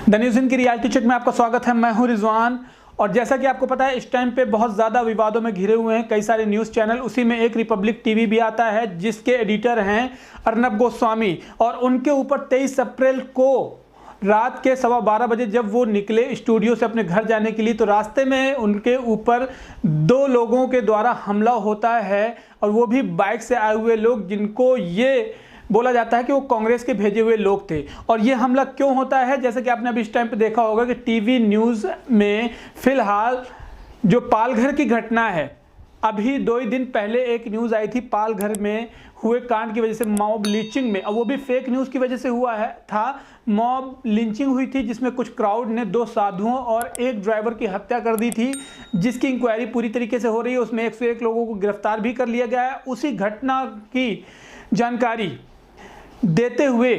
The news Hind की reality check में आपका स्वागत है। मैं हूं रिजवान। और जैसा कि आपको पता है, इस टाइम पे बहुत ज़्यादा विवादों में घिरे हुए हैं कई सारे न्यूज़ चैनल। उसी में एक रिपब्लिक टीवी भी आता है जिसके एडिटर हैं अर्नब गोस्वामी। और उनके ऊपर 23 अप्रैल को रात के 12:15 बजे जब वो निकले स्टूडियो से अपने घर जाने के लिए, तो रास्ते में उनके ऊपर 2 लोगों के द्वारा हमला होता है। और वो भी बाइक से आए हुए लोग, जिनको ये बोला जाता है कि वो कांग्रेस के भेजे हुए लोग थे। और ये हमला क्यों होता है, जैसे कि आपने अभी इस टाइम पे देखा होगा कि टीवी न्यूज़ में फिलहाल जो पालघर की घटना है, अभी 2 ही दिन पहले एक न्यूज़ आई थी पालघर में हुए कांड की वजह से, मॉब लिंचिंग में। और वो भी फेक न्यूज़ की वजह से हुआ था। मॉब लिंचिंग हुई थी जिसमें कुछ क्राउड ने 2 साधुओं और एक ड्राइवर की हत्या कर दी थी, जिसकी इंक्वायरी पूरी तरीके से हो रही है। उसमें 101 लोगों को गिरफ्तार भी कर लिया गया है। उसी घटना की जानकारी देते हुए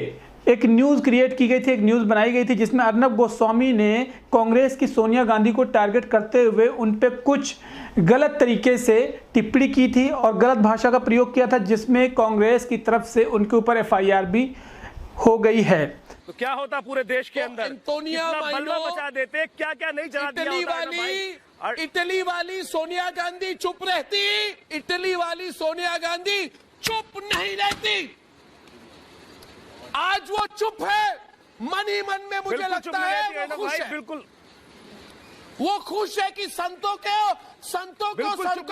एक न्यूज़ क्रिएट की गई थी, एक न्यूज़ बनाई गई थी, जिसमें अर्नब गोस्वामी ने कांग्रेस की सोनिया गांधी को टारगेट करते हुए उन पे कुछ गलत तरीके से टिप्पणी की थी और गलत भाषा का प्रयोग किया था, जिसमें कांग्रेस की तरफ से उनके ऊपर FIR भी हो गई है। तो क्या होता पूरे देश के अंदर, एंटोनिया बल्ला बचा देते, क्या क्या नहीं चला दिया। इटली वाली सोनिया गांधी चुप रहती, इटली वाली सोनिया गांधी चुप नहीं रहती। आज वो चुप है, मन ही मन में मुझे लगता है वो खुश है। बिल्कुल वो खुश है कि संतों को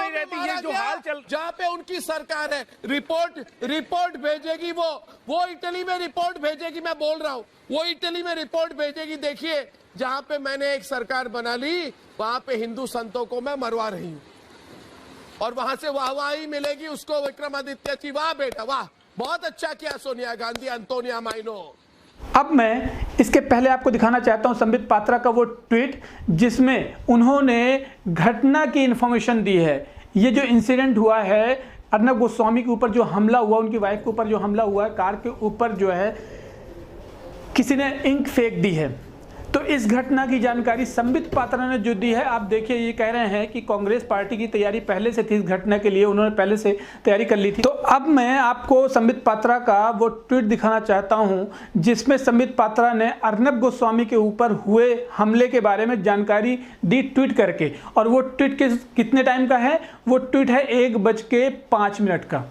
रहती है जो हाल चल, जहां पे उनकी सरकार है। रिपोर्ट भेजेगी वो इटली में रिपोर्ट भेजेगी। मैं बोल रहा हूं, वो इटली में रिपोर्ट भेजेगी। देखिए, जहां पे मैंने एक सरकार बना ली, वहां पे हिंदू संतों को मैं मरवा रही हूं और वहां से वाहवाही मिलेगी उसको, विक्रमादित्य की। वाह बेटा वाह, बहुत अच्छा किया सोनिया गांधी, एंटोनिया माइनो। अब मैं इसके पहले आपको दिखाना चाहता हूं संबित पात्रा का वो ट्वीट, जिसमें उन्होंने घटना की इंफॉर्मेशन दी है। ये जो इंसिडेंट हुआ है, अर्नब गोस्वामी के ऊपर जो हमला हुआ, उनकी वाइफ के ऊपर जो हमला हुआ है, कार के ऊपर जो है किसी ने इंक फेंक दी है। तो इस घटना की जानकारी संबित पात्रा ने जो दी है, आप देखिए, ये कह रहे हैं कि कांग्रेस पार्टी की तैयारी पहले से थी इस घटना के लिए, उन्होंने पहले से तैयारी कर ली थी। तो अब मैं आपको संबित पात्रा का वो ट्वीट दिखाना चाहता हूं, जिसमें संबित पात्रा ने अर्नब गोस्वामी के ऊपर हुए हमले के बारे में जानकारी दी ट्वीट करके। और वो ट्वीट कितने टाइम का है? वो ट्वीट है 1:05 का।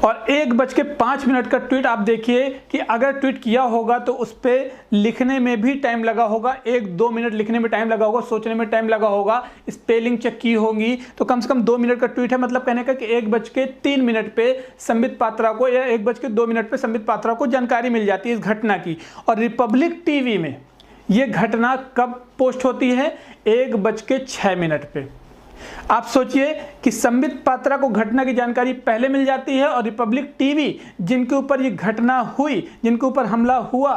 और 1:05 का ट्वीट आप देखिए कि अगर ट्वीट किया होगा तो उस पर लिखने में भी टाइम लगा होगा, 1-2 मिनट लिखने में टाइम लगा होगा, सोचने में टाइम लगा होगा, स्पेलिंग चेक की होगी, तो कम से कम 2 मिनट का ट्वीट है। मतलब कहने का कि 1:03 पे संबित पात्रा को, या 1:02 पे संबित पात्रा को जानकारी मिल जाती है इस घटना की। और रिपब्लिक टीवी में यह घटना कब पोस्ट होती है? 1:06 पे। आप सोचिए कि संबित पात्रा को घटना की जानकारी पहले मिल जाती है और रिपब्लिक टीवी, जिनके ऊपर ये घटना हुई, जिनके ऊपर हमला हुआ,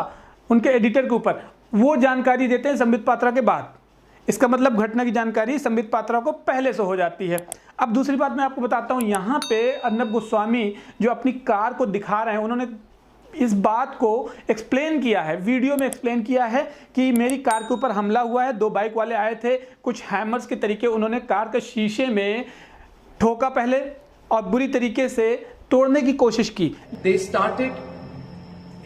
उनके एडिटर के ऊपर, वो जानकारी देते हैं संबित पात्रा के बाद। इसका मतलब घटना की जानकारी संबित पात्रा को पहले से हो जाती है। अब दूसरी बात मैं आपको बताता हूं, यहाँ पे अर्नब गोस्वामी जो अपनी कार को दिखा रहे हैं, उन्होंने इस बात को एक्सप्लेन किया है, वीडियो में एक्सप्लेन किया है कि मेरी कार के ऊपर हमला हुआ है, 2 बाइक वाले आए थे, कुछ हैमर्स के तरीके उन्होंने कार के शीशे में ठोका पहले और बुरी तरीके से तोड़ने की कोशिश की। They started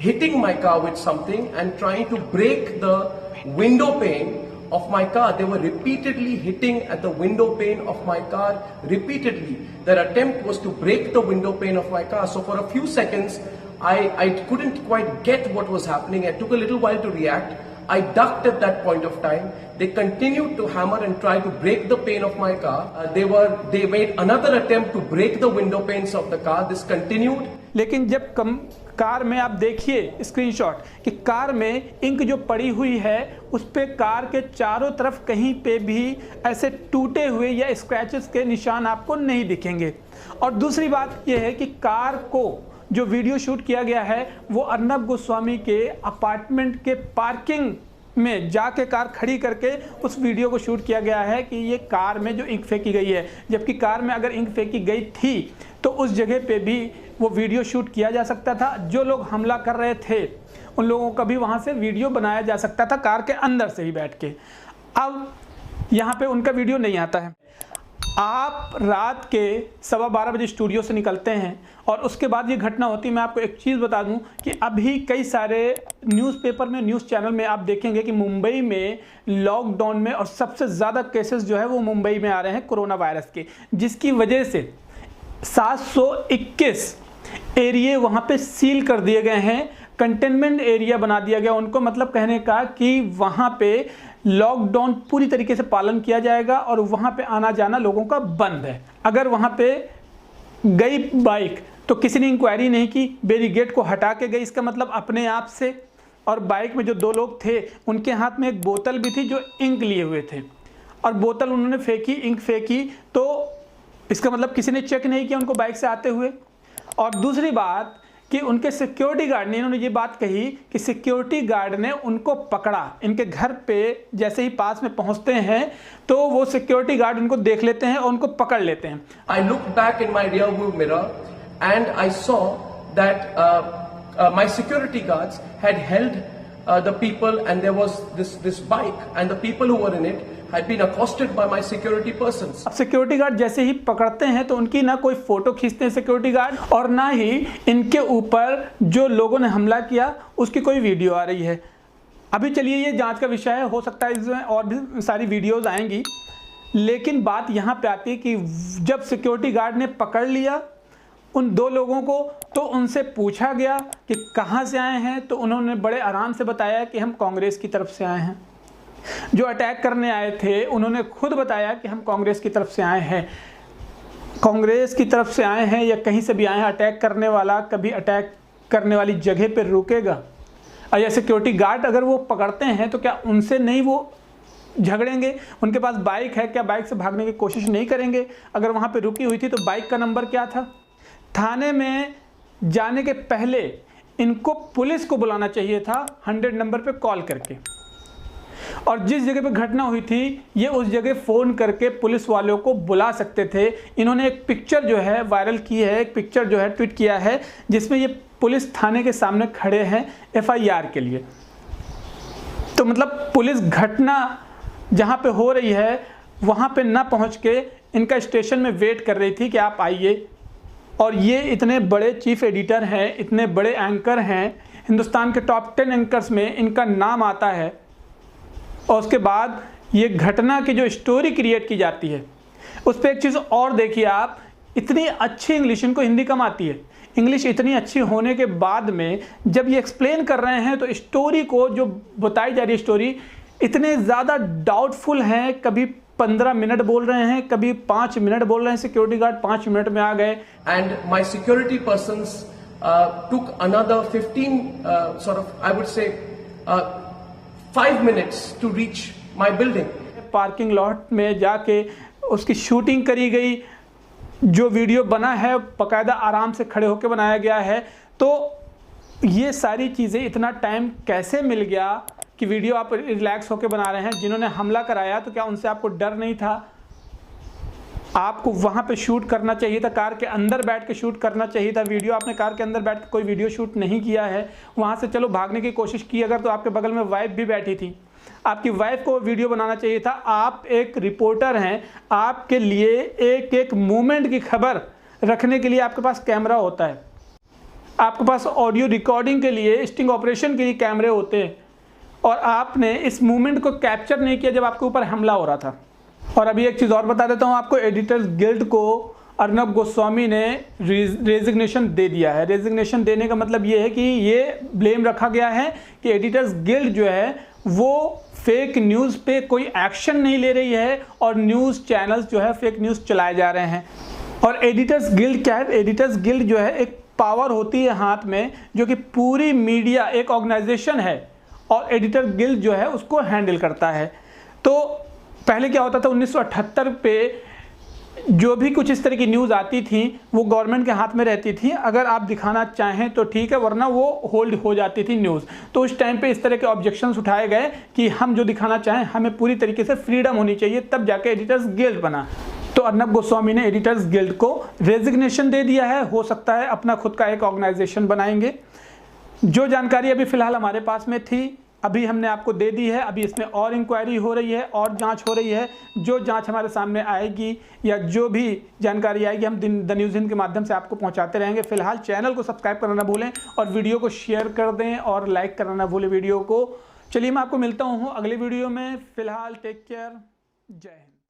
hitting my car with something and trying to break the window pane of my car. They were repeatedly hitting at the window pane of my car, repeatedly. Their attempt was to break the window pane of my car. So for a few seconds, I couldn't quite get what was happening. I took a little while to react. I ducked at that point of time. They continued to hammer and try to break the pane of my car. They made another attempt to break the window panes of the car. This continued. लेकिन जब car में आप देखिए screenshot कि car में ink जो पड़ी हुई है, उस पे कार के चारों तरफ कहीं पे भी ऐसे टूटे हुए या स्क्रैचेस के निशान आपको नहीं दिखेंगे। और दूसरी बात यह है कि कार को जो वीडियो शूट किया गया है, वो अर्नब गोस्वामी के अपार्टमेंट के पार्किंग में जाके कार खड़ी करके उस वीडियो को शूट किया गया है कि ये कार में जो इंक फेंकी गई है। जबकि कार में अगर इंक फेंकी गई थी तो उस जगह पे भी वो वीडियो शूट किया जा सकता था। जो लोग हमला कर रहे थे उन लोगों का भी वहाँ से वीडियो बनाया जा सकता था, कार के अंदर से ही बैठ के। अब यहाँ पे उनका वीडियो नहीं आता है। आप रात के 12:15 बजे स्टूडियो से निकलते हैं और उसके बाद ये घटना होती है। मैं आपको एक चीज़ बता दूं कि अभी कई सारे न्यूज़पेपर में, न्यूज़ चैनल में आप देखेंगे कि मुंबई में लॉकडाउन में और सबसे ज़्यादा केसेस जो है वो मुंबई में आ रहे हैं कोरोना वायरस के, जिसकी वजह से 721 एरिया वहाँ पे सील कर दिए गए हैं, कंटेनमेंट एरिया बना दिया गया उनको। मतलब कहने का कि वहाँ पे लॉकडाउन पूरी तरीके से पालन किया जाएगा और वहाँ पे आना जाना लोगों का बंद है। अगर वहाँ पे गई बाइक तो किसी ने इंक्वायरी नहीं की, बैरिकेड को हटा के गई, इसका मतलब अपने आप से। और बाइक में जो 2 लोग थे उनके हाथ में एक बोतल भी थी जो इंक लिए हुए थे, और बोतल उन्होंने फेंकी, इंक फेंकी, तो इसका मतलब किसी ने चेक नहीं किया उनको बाइक से आते हुए। और दूसरी बात कि उनके सिक्योरिटी गार्ड ने, इन्होंने ये बात कही कि सिक्योरिटी गार्ड ने उनको पकड़ा। इनके घर पे जैसे ही पास में पहुंचते हैं तो वो सिक्योरिटी गार्ड उनको देख लेते हैं और उनको पकड़ लेते हैं। I looked back in my rear view mirror and I saw that my security guards had held the people, and there was this bike, and the people who were in it had been accosted by my security persons. अब security guard जैसे ही पकड़ते हैं तो उनकी ना कोई photo खींचते हैं सिक्योरिटी गार्ड, और ना ही इनके ऊपर जो लोगों ने हमला किया उसकी कोई वीडियो आ रही है। अभी चलिए ये जांच का विषय है, हो सकता है इसमें और भी सारी वीडियोस आएंगी, लेकिन बात यहाँ पे आती है कि जब सिक्योरिटी गार्ड ने पकड़ लिया उन 2 लोगों को तो उनसे पूछा गया कि कहाँ से आए हैं, तो उन्होंने बड़े आराम से बताया कि हम कांग्रेस की तरफ से आए हैं। जो अटैक करने आए थे उन्होंने खुद बताया कि हम कांग्रेस की तरफ से आए हैं। कांग्रेस की तरफ से आए हैं या कहीं से भी आए हैं, अटैक करने वाला कभी अटैक करने वाली जगह पर रुकेगा? और या सिक्योरिटी गार्ड अगर वो पकड़ते हैं तो क्या उनसे नहीं वो झगड़ेंगे? उनके पास बाइक है, क्या बाइक से भागने की कोशिश नहीं करेंगे? अगर वहाँ पे रुकी हुई थी तो बाइक का नंबर क्या था? थाने में जाने के पहले इनको पुलिस को बुलाना चाहिए था 100 नंबर पे कॉल करके, और जिस जगह पे घटना हुई थी ये उस जगह फ़ोन करके पुलिस वालों को बुला सकते थे। इन्होंने एक पिक्चर जो है वायरल की है, एक पिक्चर जो है ट्वीट किया है जिसमें ये पुलिस थाने के सामने खड़े हैं FIR के लिए। तो मतलब पुलिस घटना जहाँ पे हो रही है वहाँ पे ना पहुँच के इनका स्टेशन में वेट कर रही थी कि आप आइए। और ये इतने बड़े चीफ एडिटर हैं, इतने बड़े एंकर हैं, हिंदुस्तान के टॉप 10 एंकर्स में इनका नाम आता है, और उसके बाद ये घटना की जो स्टोरी क्रिएट की जाती है उस पर एक चीज़ और देखिए आप, इतनी अच्छी इंग्लिश इनको हिंदी कम आती है। इंग्लिश इतनी अच्छी होने के बाद में जब ये एक्सप्लेन कर रहे हैं तो स्टोरी को जो बताई जा रही है स्टोरी इतने ज़्यादा डाउटफुल हैं। कभी 15 मिनट बोल रहे हैं, कभी 5 मिनट बोल रहे हैं, सिक्योरिटी गार्ड 5 मिनट में आ गए। And my security persons took another 15, sort of, I would say, 5 minutes to reach my building. Parking lot में जाके उसकी शूटिंग करी गई, जो वीडियो बना है बाकायदा आराम से खड़े होकर बनाया गया है। तो ये सारी चीज़ें, इतना टाइम कैसे मिल गया कि वीडियो आप रिलैक्स होकर बना रहे हैं? जिन्होंने हमला कराया तो क्या उनसे आपको डर नहीं था? आपको वहाँ पे शूट करना चाहिए था, कार के अंदर बैठ के शूट करना चाहिए था वीडियो। आपने कार के अंदर बैठ के कोई वीडियो शूट नहीं किया है। वहाँ से चलो भागने की कोशिश की अगर, तो आपके बगल में वाइफ भी बैठी थी, आपकी वाइफ को वीडियो बनाना चाहिए था। आप एक रिपोर्टर हैं, आपके लिए एक एक मोमेंट की खबर रखने के लिए आपके पास कैमरा होता है, आपके पास ऑडियो रिकॉर्डिंग के लिए, स्टिंग ऑपरेशन के लिए कैमरे होते हैं, और आपने इस मूवमेंट को कैप्चर नहीं किया जब आपके ऊपर हमला हो रहा था। और अभी एक चीज़ और बता देता हूँ आपको, एडिटर्स गिल्ड को अर्नब गोस्वामी ने रेजिग्नेशन दे दिया है। रेजिग्नेशन देने का मतलब ये है कि ये ब्लेम रखा गया है कि एडिटर्स गिल्ड जो है वो फेक न्यूज़ पे कोई एक्शन नहीं ले रही है और न्यूज़ चैनल्स जो है फेक न्यूज़ चलाए जा रहे हैं। और एडिटर्स गिल्ड क्या है? एडिटर्स गिल्ड जो है एक पावर होती है हाथ में, जो कि पूरी मीडिया एक ऑर्गेनाइजेशन है और एडिटर गिल्ड जो है उसको हैंडल करता है। तो पहले क्या होता था, 1978 पे जो भी कुछ इस तरह की न्यूज़ आती थी वो गवर्नमेंट के हाथ में रहती थी। अगर आप दिखाना चाहें तो ठीक है, वरना वो होल्ड हो जाती थी न्यूज़। तो उस टाइम पे इस तरह के ऑब्जेक्शंस उठाए गए कि हम जो दिखाना चाहें हमें पूरी तरीके से फ्रीडम होनी चाहिए, तब जाके एडिटर्स गिल्ड बना। तो अर्नब गोस्वामी ने एडिटर्स गिल्ड को रेजिग्नेशन दे दिया है। हो सकता है अपना खुद का एक ऑर्गेनाइजेशन बनाएंगे। जो जानकारी अभी फ़िलहाल हमारे पास में थी अभी हमने आपको दे दी है। अभी इसमें और इंक्वायरी हो रही है और जांच हो रही है। जो जांच हमारे सामने आएगी या जो भी जानकारी आएगी हम द न्यूज़ हिंद के माध्यम से आपको पहुंचाते रहेंगे। फिलहाल चैनल को सब्सक्राइब करना ना भूलें और वीडियो को शेयर कर दें और लाइक करना ना भूलें वीडियो को। चलिए मैं आपको मिलता हूँ अगले वीडियो में। फिलहाल टेक केयर, जय हिंद।